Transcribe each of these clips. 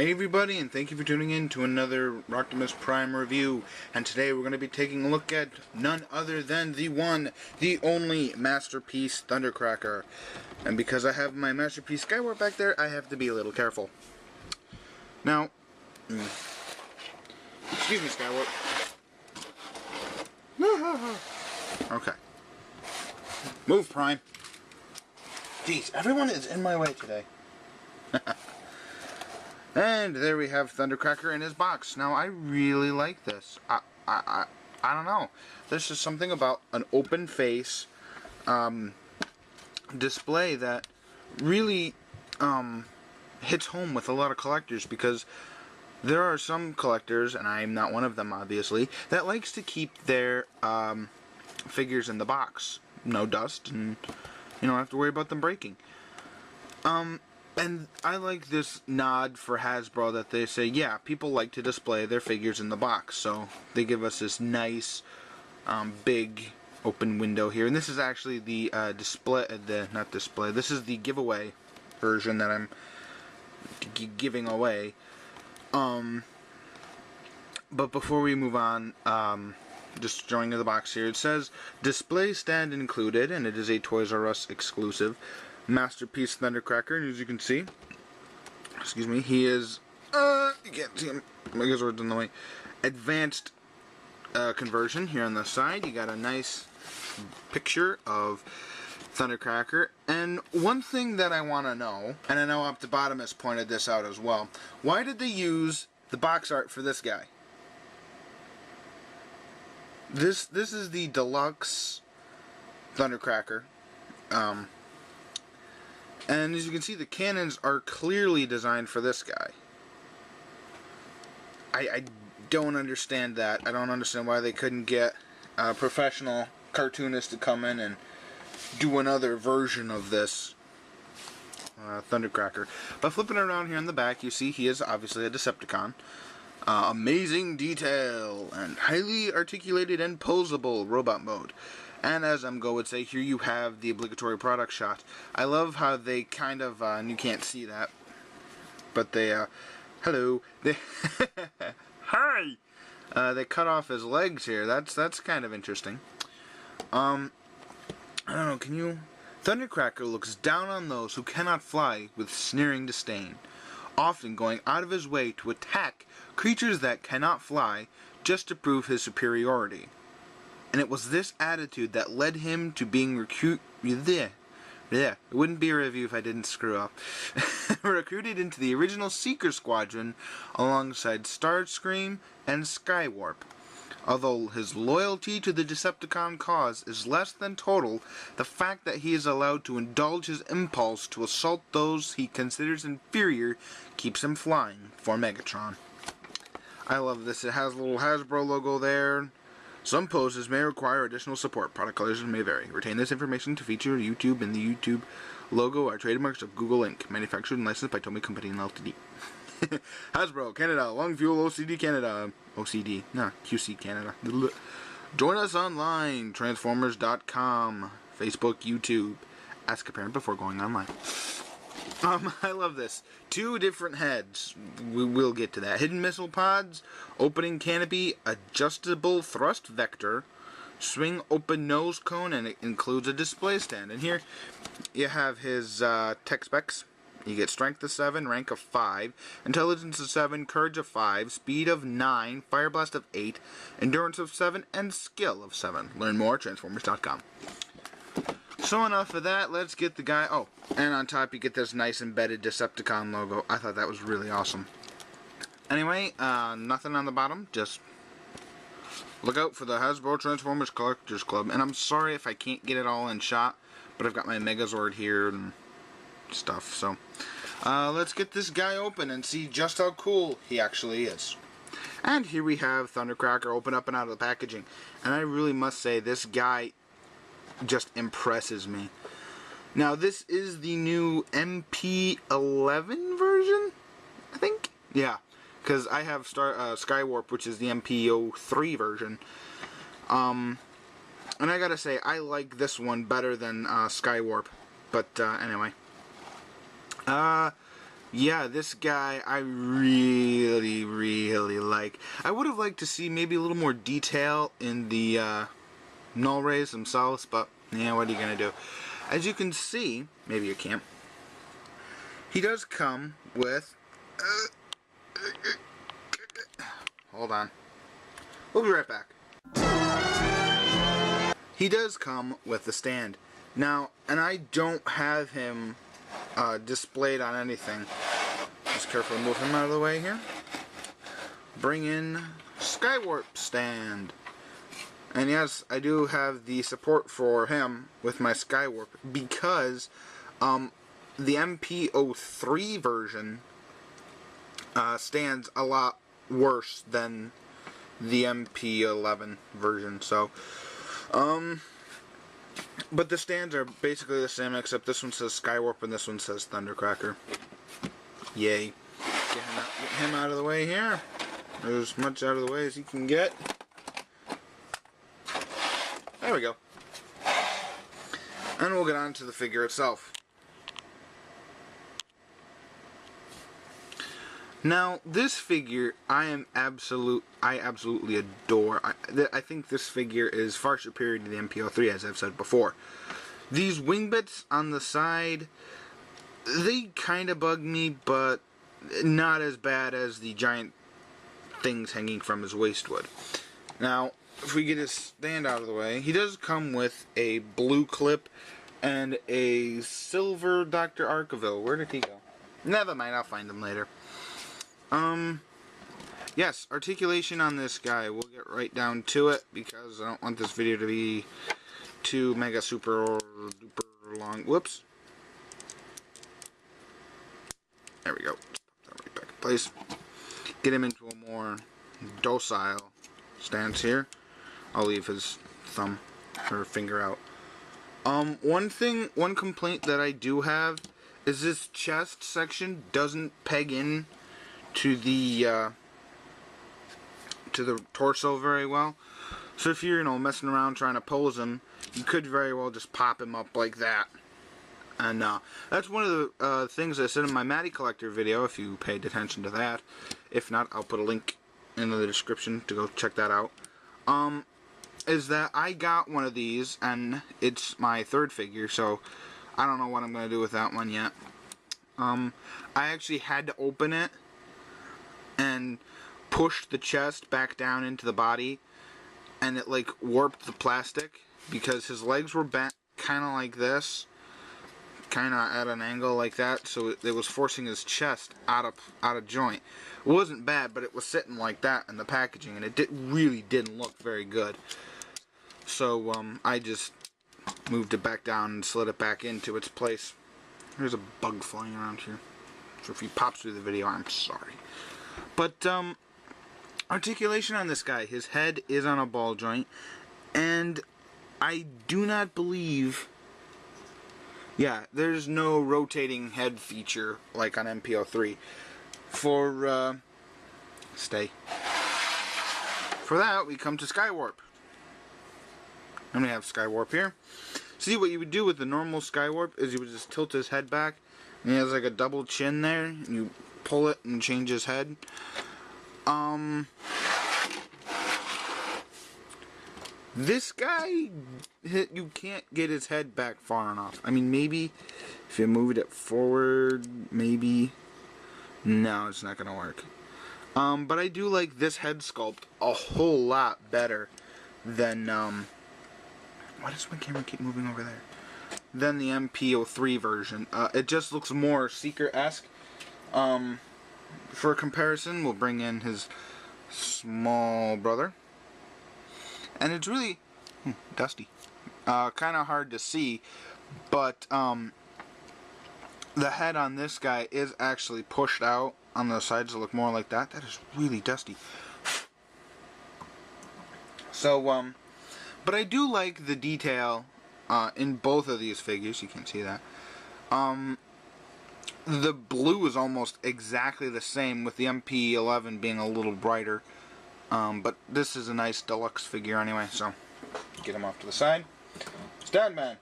Hey everybody, and thank you for tuning in to another Optimus Prime review. And today we're going to be taking a look at none other than the one, the only Masterpiece Thundercracker. And because I have my Masterpiece Skyward back there, I have to be a little careful. Now, excuse me, Skyward. Okay. Move, Prime. Jeez, everyone is in my way today. And there we have Thundercracker in his box. Now, I really like this. I don't know. There's just something about an open face display that really hits home with a lot of collectors, because there are some collectors, and I'm not one of them obviously, that likes to keep their figures in the box. No dust, and you don't have to worry about them breaking. And I like this nod for Hasbro that they say, yeah, people like to display their figures in the box. So they give us this nice, big open window here. And this is actually the this is the giveaway version that I'm giving away. But before we move on, just showing you the box here, it says display stand included, and it is a Toys-R-Us exclusive. Masterpiece Thundercracker, and as you can see, excuse me, he is, you can't see him, Megazord's in the way, advanced conversion here on the side. You got a nice picture of Thundercracker, and one thing that I want to know, and I know Optimus pointed this out as well, why did they use the box art for this guy? This is the deluxe Thundercracker, and as you can see, the cannons are clearly designed for this guy. I don't understand that. I don't understand why they couldn't get a professional cartoonist to come in and do another version of this Thundercracker. But flipping around here in the back, you see he is obviously a Decepticon. Amazing detail and highly articulated and posable robot mode. And as Go would say, here you have the obligatory product shot. I love how they kind of, and you can't see that, but they, hello, they, hi! They cut off his legs here. That's kind of interesting. I don't know, Thundercracker looks down on those who cannot fly with sneering disdain, often going out of his way to attack creatures that cannot fly just to prove his superiority. And it was this attitude that led him to being recruited. It wouldn't be a review if I didn't screw up. Recruited into the original Seeker Squadron alongside Starscream and Skywarp. Although his loyalty to the Decepticon cause is less than total, the fact that he is allowed to indulge his impulse to assault those he considers inferior keeps him flying for Megatron. I love this. It has a little Hasbro logo there. Some poses may require additional support. Product colors may vary. Retain this information to feature YouTube, and the YouTube logo are trademarks of Google Inc. Manufactured and licensed by Tomy Company Ltd. Hasbro, Canada. Long Fuel OCD Canada. QC Canada. Join us online. Transformers.com. Facebook, YouTube. Ask a parent before going online. I love this. 2 different heads. We will get to that. Hidden missile pods, opening canopy, adjustable thrust vector, swing open nose cone, and it includes a display stand. And here you have his tech specs. You get strength of 7, rank of 5, intelligence of 7, courage of 5, speed of 9, fire blast of 8, endurance of 7, and skill of 7. Learn more at Transformers.com. So enough of that, let's get the guy, oh, and on top you get this nice embedded Decepticon logo. I thought that was really awesome. Anyway, nothing on the bottom, just look out for the Hasbro Transformers Collectors Club. And I'm sorry if I can't get it all in shot, but I've got my Megazord here and stuff, so let's get this guy open and see just how cool he actually is. And here we have Thundercracker open up and out of the packaging. And I really must say, this guy just impresses me. Now, this is the new MP-11 version, I think? Yeah, because I have Skywarp, which is the MP-03 version. And I gotta say, I like this one better than Skywarp. But, anyway. yeah, this guy I really, really like. I would have liked to see maybe a little more detail in the null rays themselves, but yeah, what are you going to do? As you can see, maybe you can't, he does come with... hold on. We'll be right back. He does come with the stand. Now, and I don't have him displayed on anything. Just carefully move him out of the way here. Bring in Skywarp stand. And yes, I do have the support for him with my Skywarp because the MP-03 version stands a lot worse than the MP-11 version. So, but the stands are basically the same, except this one says Skywarp and this one says Thundercracker. Yay. Get him out of the way here. As much out of the way as he can get. There we go. And we'll get on to the figure itself. Now, this figure I absolutely adore. I think this figure is far superior to the MP-03, as I've said before. These wing bits on the side, they kind of bug me, but not as bad as the giant things hanging from his waist would. Now, if we get his stand out of the way, he does come with a blue clip and a silver Dr. Arkeville. Where did he go? Never mind, I'll find him later. Yes, articulation on this guy. We'll get right down to it because I don't want this video to be too mega super or duper long. Whoops. There we go. Put that right back in place. Get him into a more docile stance here. I'll leave his thumb or finger out. One complaint that I do have is this chest section doesn't peg in to the torso very well. So if you're, messing around trying to pose him, you could very well just pop him up like that. And that's one of the things I said in my Matty Collector video, if you paid attention to that. If not, I'll put a link in the description to go check that out. Is that I got one of these, and it's my third figure, so I don't know what I'm going to do with that one yet. I actually had to open it and push the chest back down into the body, and it like warped the plastic because his legs were bent kind of like this, kind of at an angle like that, so it was forcing his chest out of joint. It wasn't bad, but it was sitting like that in the packaging, and it really didn't look very good. So I just moved it back down and slid it back into its place. There's a bug flying around here, so if he pops through the video, I'm sorry. But articulation on this guy, his head is on a ball joint, and I do not believe, yeah, there's no rotating head feature like on MP-03 for for that we come to Skywarp. And we have Skywarp here. See, what you would do with the normal Skywarp is you would just tilt his head back, and he has like a double chin there, and you pull it and change his head. This guy, you can't get his head back far enough. I mean, maybe if you moved it forward, maybe. No, it's not gonna work. But I do like this head sculpt a whole lot better than, why does my camera keep moving over there? Than the MP-03 version. It just looks more Seeker-esque. For comparison, we'll bring in his small brother. And it's really dusty. Kind of hard to see, but the head on this guy is actually pushed out on the sides to look more like that. That is really dusty. So, but I do like the detail in both of these figures. You can see that. The blue is almost exactly the same, with the MP-11 being a little brighter. But this is a nice deluxe figure anyway, so get him off to the side. Stand man.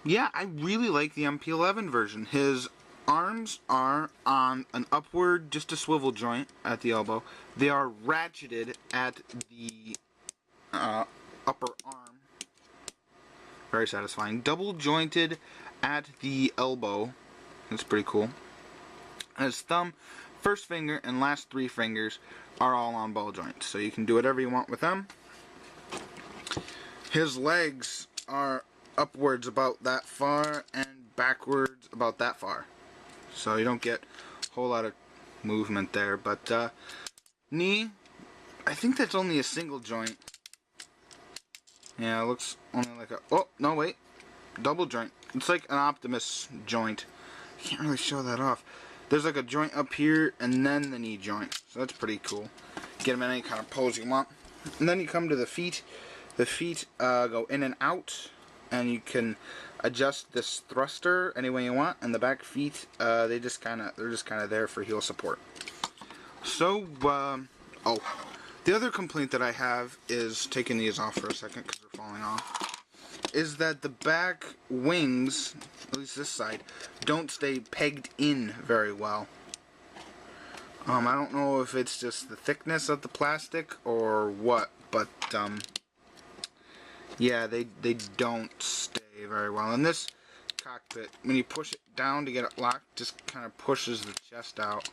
yeah, I really like the MP-11 version. His arms are on an upward, just a swivel joint at the elbow. They are ratcheted at the upper arm. Very satisfying. Double jointed at the elbow. That's pretty cool. His thumb, first finger, and last 3 fingers are all on ball joints, so you can do whatever you want with them. His legs are upwards about that far and backwards about that far, so you don't get a whole lot of movement there. But knee, I think that's only a single joint. Yeah, it looks only like a, oh no, wait, double joint. It's like an Optimus joint. I can't really show that off. There's like a joint up here and then the knee joint, so that's pretty cool. Get them in any kind of pose you want. And then you come to the feet. The feet go in and out, and you can adjust this thruster any way you want. And the back feet, they're just kind of there for heel support. So, oh, the other complaint that I have is, taking these off for a second because they're falling off, is that the back wings, at least this side, don't stay pegged in very well. I don't know if it's just the thickness of the plastic or what, but yeah, they don't stay very well. And this cockpit, when you push it down to get it locked, just kind of pushes the chest out.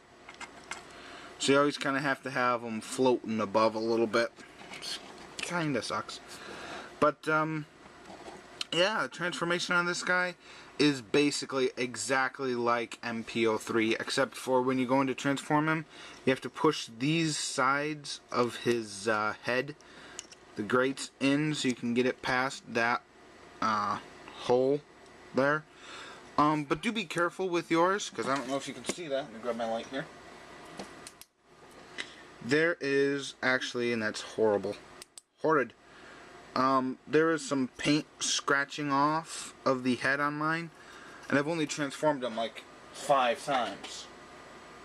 So you always kind of have to have them floating above a little bit. Kind of sucks. But yeah, the transformation on this guy is basically exactly like MP-03, except for when you go in to transform him, you have to push these sides of his head, the grates, in so you can get it past that hole there. But do be careful with yours, because I don't know if you can see that. Let me grab my light here. There is actually, and that's horrible, horrid, there is some paint scratching off of the head on mine, and I've only transformed them like 5 times.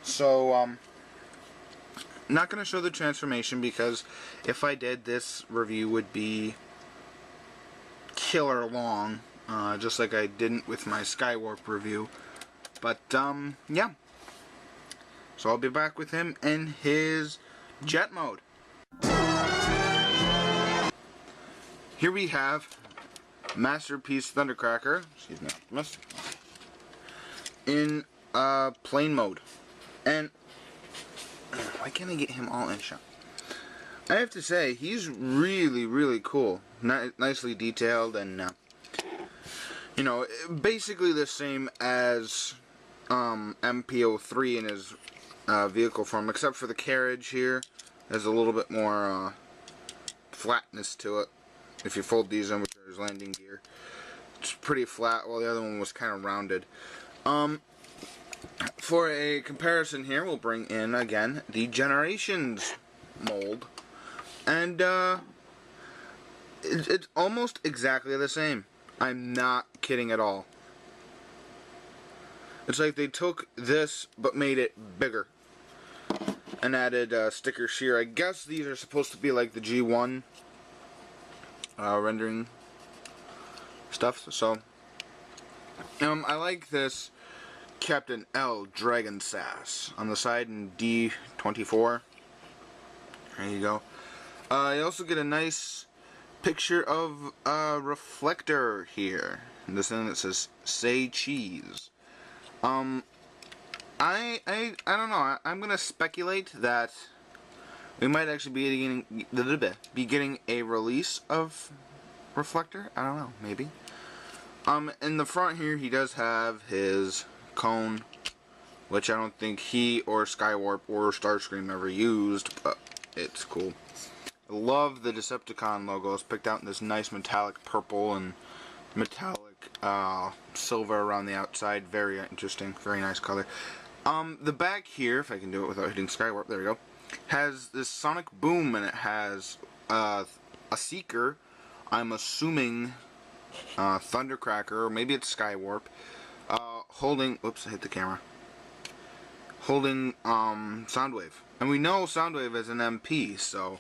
So, not going to show the transformation, because if I did, this review would be killer long, just like I didn't with my Skywarp review. But, yeah. So I'll be back with him in his jet mode. Here we have Masterpiece Thundercracker, excuse me, Optimus, in plane mode. And why can't I get him all in shot? I have to say, he's really, really cool. Nicely detailed, and you know, basically the same as MP-03 in his vehicle form, except for the carriage here. There's a little bit more flatness to it. If you fold these in, which is landing gear, it's pretty flat, while the other one was kind of rounded. For a comparison here, we'll bring in, again, the Generations mold. And it's almost exactly the same. I'm not kidding at all. It's like they took this, but made it bigger. And added sticker shear. I guess these are supposed to be like the G1 rendering stuff. So, I like this Captain L Dragon Sass on the side in D24. There you go. You also get a nice picture of a reflector here. And this thing that says "Say Cheese." I don't know. I'm gonna speculate that we might actually be getting a release of reflector. I don't know. Maybe. In the front here, he does have his cone, which I don't think he or Skywarp or Starscream ever used, but it's cool. I love the Decepticon logo. It's picked out in this nice metallic purple and metallic silver around the outside. Very interesting. Very nice color. The back here, if I can do it without hitting Skywarp, there we go, has this sonic boom, and it has a Seeker, I'm assuming Thundercracker, or maybe it's Skywarp, holding, oops, I hit the camera, holding Soundwave. And we know Soundwave is an MP, so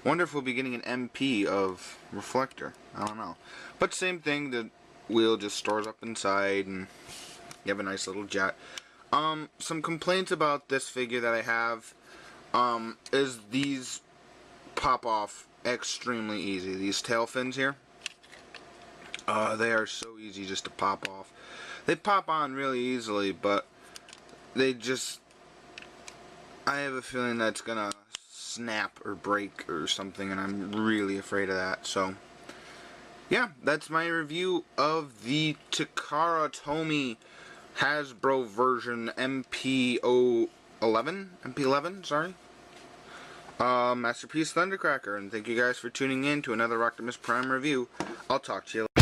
wonder if we'll be getting an MP of Reflector. I don't know. But same thing, the wheel just stores up inside, and you have a nice little jet. Some complaints about this figure that I have, is these pop off extremely easy. These tail fins here, they are so easy just to pop off. They pop on really easily, but they just, I have a feeling that's gonna snap or break or something, and I'm really afraid of that. So yeah, that's my review of the Takara Tomy Hasbro version MP-11, sorry, Masterpiece Thundercracker. And thank you guys for tuning in to another Optimus Prime review. I'll talk to you later.